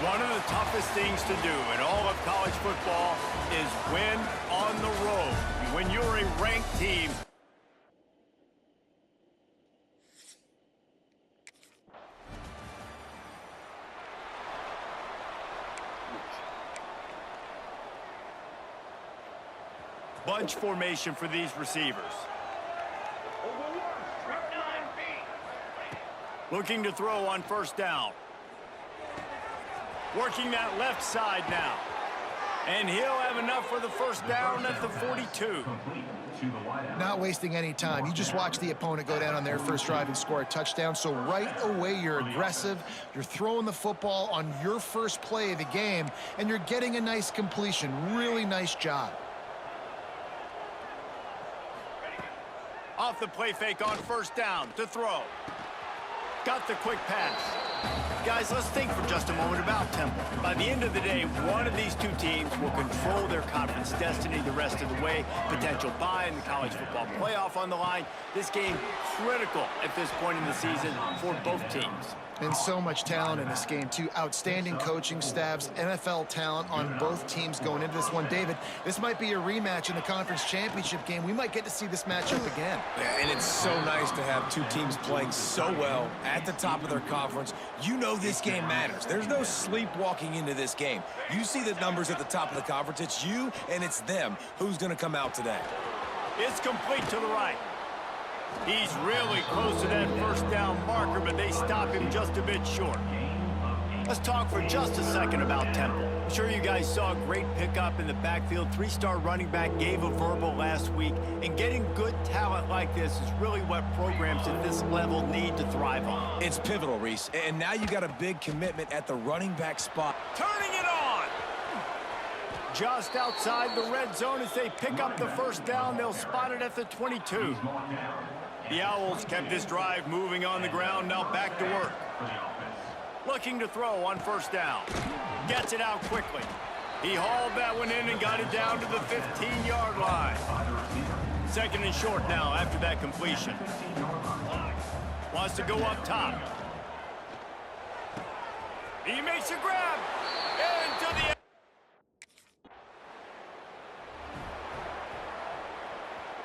One of the toughest things to do in all of college football is win on the road. When you're a ranked team, bunch formation for these receivers. Looking to throw on first down. Working that left side now. And he'll have enough for the first down at the 42. Not wasting any time. You just watch the opponent go down on their first drive and score a touchdown. So right away, you're aggressive. You're throwing the football on your first play of the game, and you're getting a nice completion. Really nice job. Off the play fake on first down to throw. Got the quick pass. Guys, let's think for just a moment about Temple. By the end of the day, one of these two teams will control their conference destiny the rest of the way. Potential bye in the college football playoff on the line. This game critical at this point in the season for both teams. And so much talent in this game, too. Outstanding coaching staffs, NFL talent on both teams going into this one. David, this might be a rematch in the conference championship game. We might get to see this matchup again. Yeah, and it's so nice to have two teams playing so well at the top of their conference. You know this game matters. There's no sleepwalking into this game. You see the numbers at the top of the conference. It's you and it's them. Who's going to come out today? It's complete to the right. He's really close to that first down marker, but they stop him just a bit short. Let's talk for just a second about Temple. I'm sure you guys saw a great pickup in the backfield. Three-star running back gave a verbal last week, and getting good talent like this is really what programs at this level need to thrive on. It's pivotal, Reese, and now you got a big commitment at the running back spot. Turning it on! Just outside the red zone as they pick up the first down. They'll spot it at the 22. The Owls kept this drive moving on the ground. Now back to work. Looking to throw on first down. Gets it out quickly. He hauled that one in and got it down to the 15-yard line. Second and short now after that completion. Wants to go up top. He makes a grab. Into the...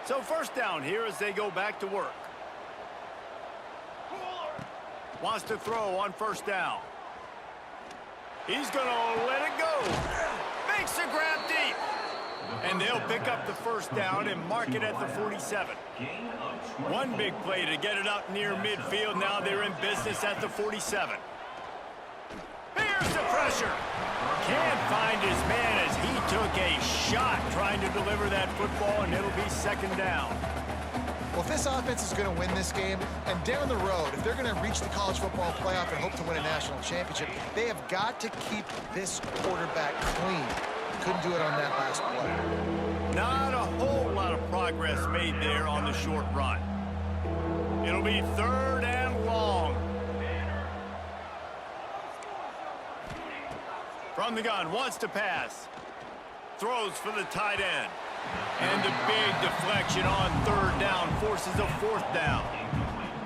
So first down here as they go back to work. Wants to throw on first down. He's going to let it go. Makes a grab deep. And they'll pick up the first down and mark it at the 47. One big play to get it up near midfield. Now they're in business at the 47. Here's the pressure. Can't find his man as he took a shot trying to deliver that football, and it'll be second down. Well, if this offense is going to win this game, and down the road, if they're going to reach the college football playoff and hope to win a national championship, they have got to keep this quarterback clean. Couldn't do it on that last play. Not a whole lot of progress made there on the short run. It'll be third and long. From the gun, wants to pass. Throws for the tight end. And the big deflection on third down forces a fourth down.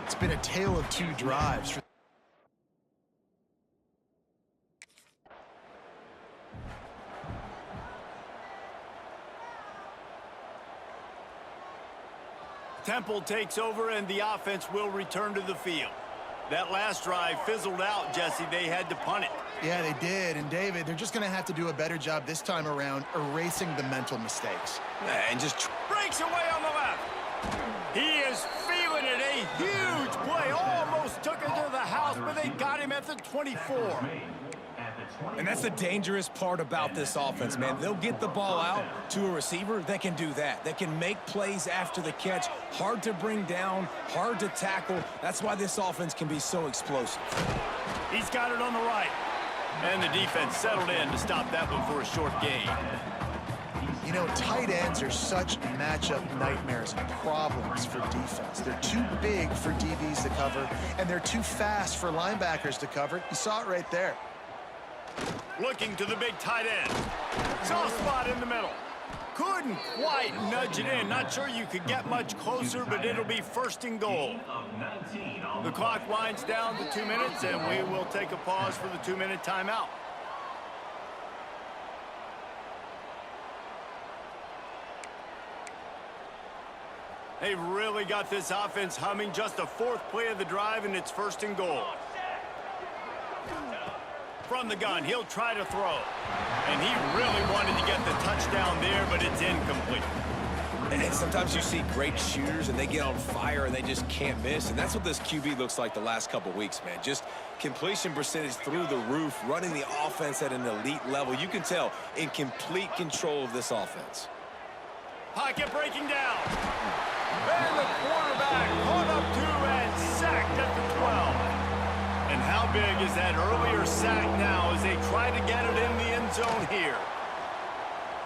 It's been a tale of two drives. Temple takes over and the offense will return to the field. That last drive fizzled out, Jesse. They had to punt it. Yeah, they did. And, David, they're just going to have to do a better job this time around erasing the mental mistakes. And just breaks away on the left. He is feeling it. A huge play. Almost took it to the house, but they got him at the 24. And that's the dangerous part about this offense, man. They'll get the ball out to a receiver that can do that. That can make plays after the catch. Hard to bring down, hard to tackle. That's why this offense can be so explosive. He's got it on the right. And the defense settled in to stop that one for a short gain. You know, tight ends are such matchup nightmares and problems for defense. They're too big for DBs to cover, and they're too fast for linebackers to cover. You saw it right there. Looking to the big tight end. Soft spot in the middle. Couldn't quite nudge it in. Not sure you could get much closer, but it'll be first and goal. The clock winds down to 2 minutes, and we will take a pause for the 2-minute timeout. They've really got this offense humming. Just the fourth play of the drive, and it's 1st and goal. From the gun, he'll try to throw. And he really wanted to get the touchdown there, but it's incomplete. And sometimes you see great shooters, and they get on fire, and they just can't miss. And that's what this QB looks like the last couple weeks, man. Just completion percentage through the roof, running the offense at an elite level. You can tell in complete control of this offense. Pocket breaking down. And the quarterback caught up to and sacked at the 12. And how big is that earlier sack now as they try to get it in the end zone here?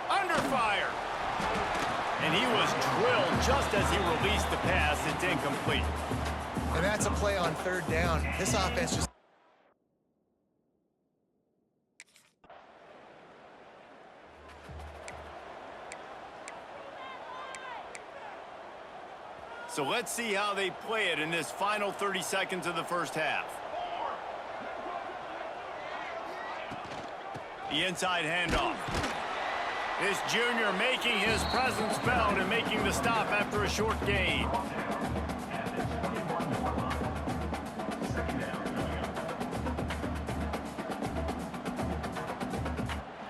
Under fire. And he was drilled just as he released the pass. It's incomplete. And that's a play on 3rd down. This offense just... So let's see how they play it in this final 30 seconds of the first half. The inside handoff. This junior making his presence felt and making the stop after a short gain.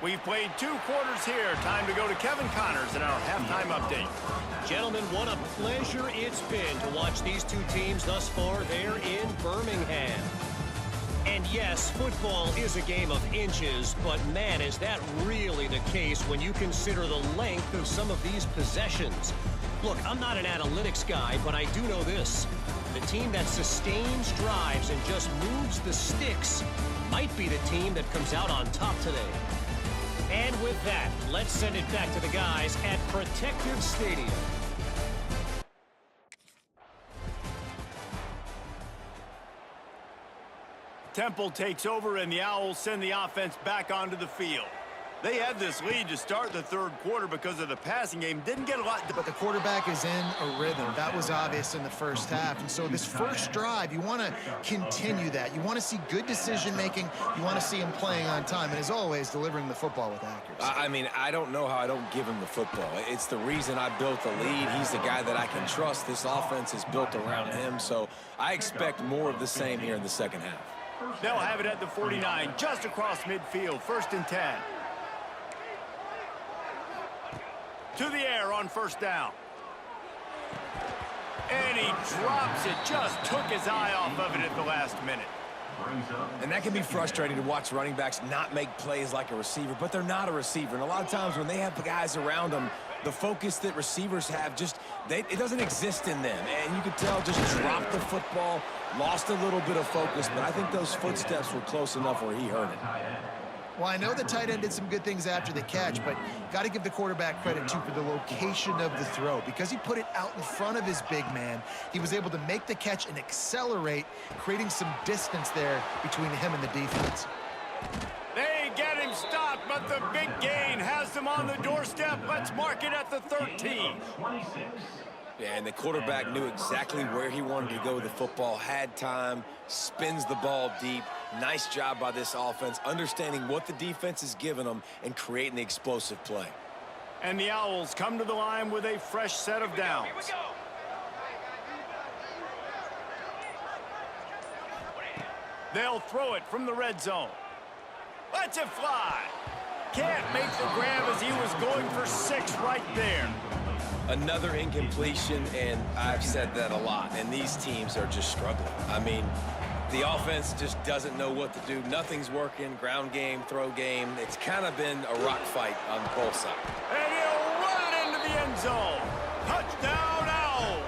We've played 2 quarters here. Time to go to Kevin Connors in our halftime update. Gentlemen, what a pleasure it's been to watch these 2 teams thus far there in Birmingham. And yes, football is a game of inches, but man, is that really the case when you consider the length of some of these possessions. Look, I'm not an analytics guy, but I do know this. The team that sustains drives and just moves the sticks might be the team that comes out on top today. And with that, let's send it back to the guys at Protective Stadium. Temple takes over, and the Owls send the offense back onto the field. They had this lead to start the 3rd quarter because of the passing game. Didn't get a lot. But the quarterback is in a rhythm. That was obvious in the first half. And so this first drive, you want to continue that. You want to see good decision-making. You want to see him playing on time. And as always, delivering the football with accuracy. I mean, I don't know how I don't give him the football. It's the reason I built the lead. He's the guy that I can trust. This offense is built around him. So I expect more of the same here in the second half. They'll have it at the 49, just across midfield, 1st and 10. To the air on 1st down. And he drops it. Just took his eye off of it at the last minute. And that can be frustrating to watch running backs not make plays like a receiver, but they're not a receiver. And a lot of times when they have the guys around them, the focus that receivers have it doesn't exist in them. And you could tell just dropped the football, lost a little bit of focus, but I think those footsteps were close enough where he heard it. Well, I know the tight end did some good things after the catch, but got to give the quarterback credit, too, for the location of the throw. Because he put it out in front of his big man, he was able to make the catch and accelerate, creating some distance there between him and the defense. They get him stopped, but the big gain has them on the doorstep. Let's mark it at the 13. Yeah, and the quarterback knew exactly where he wanted to go with the football, had time, spins the ball deep. Nice job by this offense, understanding what the defense is giving them and creating the explosive play. And the Owls come to the line with a fresh set of downs. They'll throw it from the red zone. Lets it fly. Can't make the grab as he was going for 6 right there. Another incompletion, and I've said that a lot, and these teams are just struggling. I mean, the offense just doesn't know what to do. Nothing's working, ground game, throw game. It's kind of been a rock fight on both sides. And he'll run it into the end zone. Touchdown, Owls.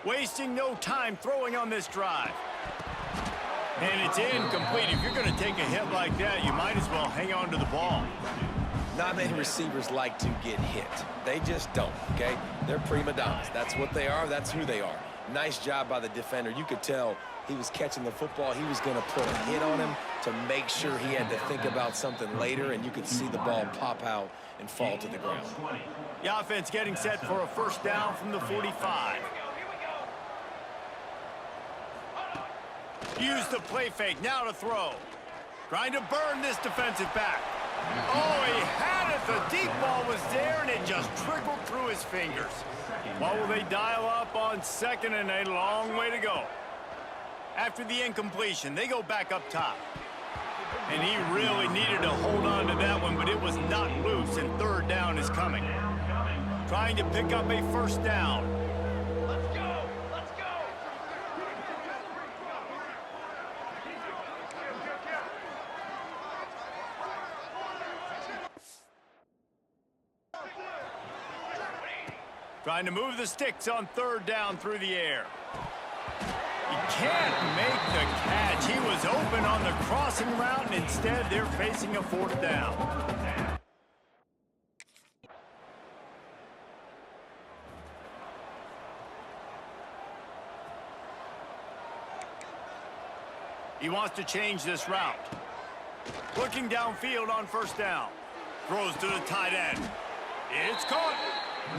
Wasting no time throwing on this drive. And it's incomplete. If you're going to take a hit like that, you might as well hang on to the ball. Not many receivers like to get hit. They just don't, okay? They're prima donnas. That's what they are. That's who they are. Nice job by the defender. You could tell he was catching the football. He was going to put a hit on him to make sure he had to think about something later, and you could see the ball pop out and fall to the ground. The offense getting set for a 1st down from the 45. Use the play fake, now to throw. Trying to burn this defensive back. Oh, he had it. The deep ball was there, and it just trickled through his fingers. What will they dial up on second and a long way to go? After the incompletion, they go back up top. And he really needed to hold on to that one, but it was not loose, and third down is coming. Trying to pick up a first down. Let's go! Let's go! Trying to move the sticks on third down through the air. He can't make the catch. He was open on the crossing route, and instead they're facing a fourth down. He wants to change this route. Looking downfield on first down. Throws to the tight end. It's caught.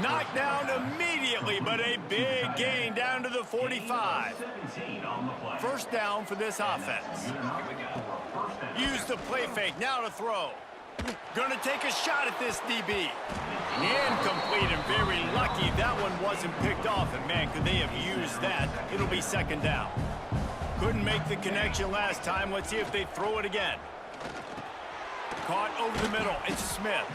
Knocked down immediately, but a big gain down to the 45. First down for this offense. Use the play fake, now to throw. Gonna take a shot at this DB. Incomplete, and very lucky that one wasn't picked off. And man, could they have used that? It'll be second down. Couldn't make the connection last time. Let's see if they throw it again. Caught over the middle. It's Smith.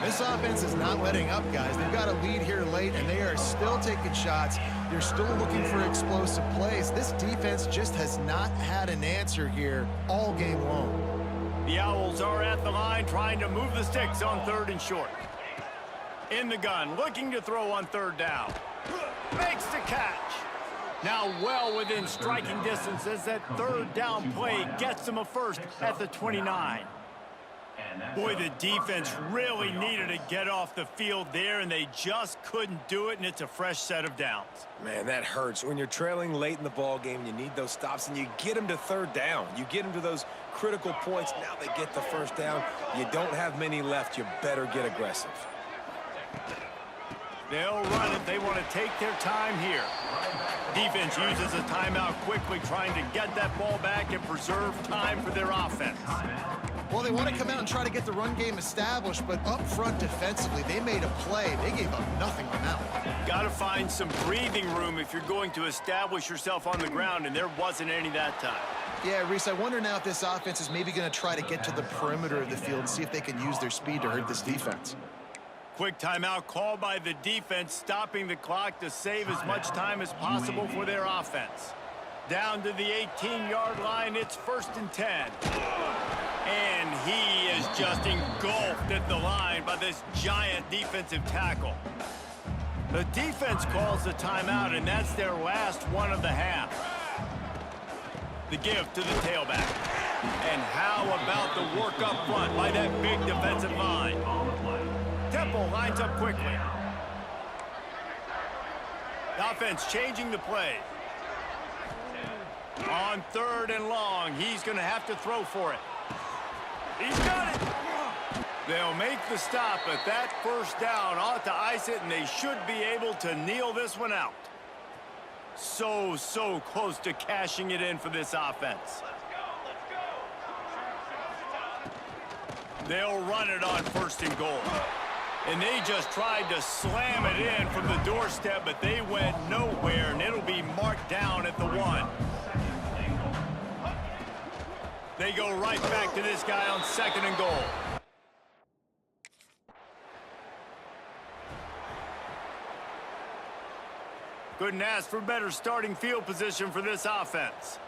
This offense is not letting up, guys. They've got a lead here late, and they are still taking shots. They're still looking for explosive plays. This defense just has not had an answer here all game long. The Owls are at the line trying to move the sticks on third and short. In the gun, looking to throw on third down. Makes the catch. Now well within striking distance as that third down play gets them a first at the 29. Boy, the defense really needed to get off the field there, and they just couldn't do it, and it's a fresh set of downs. Man, that hurts. When you're trailing late in the ball game, you need those stops, and you get them to third down. You get them to those critical points. Now they get the first down. You don't have many left. You better get aggressive. They'll run it. They want to take their time here. Defense uses a timeout quickly, trying to get that ball back and preserve time for their offense. Well, they want to come out and try to get the run game established, but up front defensively, they made a play. They gave up nothing on that one. Got to find some breathing room if you're going to establish yourself on the ground, and there wasn't any that time. Yeah, Reese, I wonder now if this offense is maybe going to try to get to the perimeter of the field and see if they can use their speed to hurt this defense. Quick timeout called by the defense, stopping the clock to save as much time as possible for their offense. Down to the 18-yard line, it's 1st and 10. And he is just engulfed at the line by this giant defensive tackle. The defense calls the timeout, and that's their last one of the half. The give to the tailback. And how about the work up front by that big defensive line? Temple lines up quickly. The offense changing the play. On third and long, he's going to have to throw for it. He's got it. They'll make the stop, but that first down ought to ice it, and they should be able to kneel this one out. So close to cashing it in for this offense. They'll run it on 1st and goal. And they just tried to slam it in from the doorstep, but they went nowhere, and it'll be marked down at the 1. They go right back to this guy on 2nd and goal. Couldn't ask for better starting field position for this offense.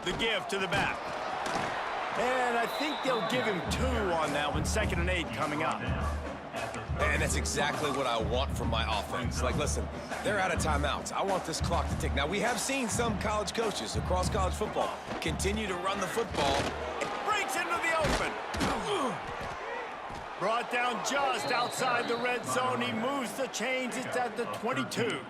The give to the back. And I think they'll give him 2 on that one. 2nd and 8 coming up. And that's exactly what I want from my offense. Like, listen, they're out of timeouts. I want this clock to tick. Now, we have seen some college coaches across college football continue to run the football. Breaks into the open. Brought down just outside the red zone. He moves the chains. It's at the 22.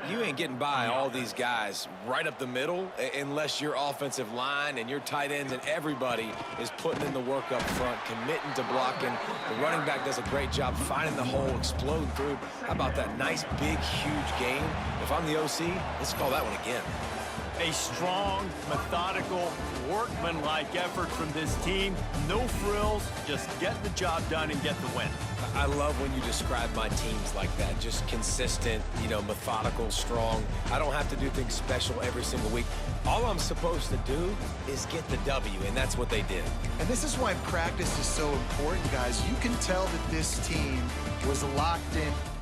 You ain't getting by all these guys right up the middle unless your offensive line and your tight ends and everybody is putting in the work up front, committing to blocking. The running back does a great job finding the hole, exploding through. How about that nice, big, huge game? If I'm the OC, let's call that one again. A strong, methodical, workmanlike effort from this team. No frills, just get the job done and get the win. I love when you describe my teams like that. Just consistent, methodical, strong. I don't have to do things special every single week. All I'm supposed to do is get the W, and that's what they did. And this is why practice is so important, guys. You can tell that this team was locked in